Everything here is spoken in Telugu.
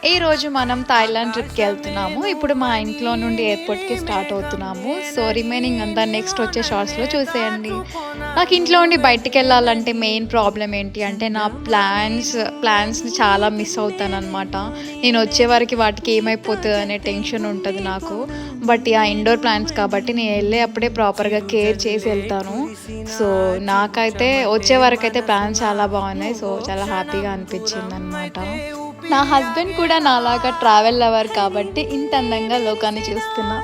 ఈరోజు మనం థాయిలాండ్ ట్రిప్కి వెళ్తున్నాము. ఇప్పుడు మా ఇంట్లో నుండి ఎయిర్పోర్ట్కి స్టార్ట్ అవుతున్నాము. సో రిమైనింగ్ అంతా నెక్స్ట్ వచ్చే షార్ట్స్లో చూసేయండి. నాకు ఇంట్లో ఉండి బయటికి వెళ్ళాలంటే మెయిన్ ప్రాబ్లం ఏంటి అంటే నా ప్లాన్స్ని చాలా మిస్ అవుతాను అనమాట. నేను వచ్చే వరకు వాటికి ఏమైపోతుంది అనే టెన్షన్ ఉంటుంది నాకు. బట్ ఆ ఇండోర్ ప్లాన్స్ కాబట్టి నేను వెళ్ళే అప్పుడే ప్రాపర్గా కేర్ చేసి వెళ్తాను. సో నాకైతే వచ్చే వరకు అయితే ప్లాన్స్ చాలా బాగున్నాయి. సో చాలా హ్యాపీగా అనిపించింది అనమాట. నా హస్బెండ్ కూడా నాలాగా ట్రావెల్ లవర్ కాబట్టి ఇంత అందంగా లోకాన్ని చూస్తున్నా.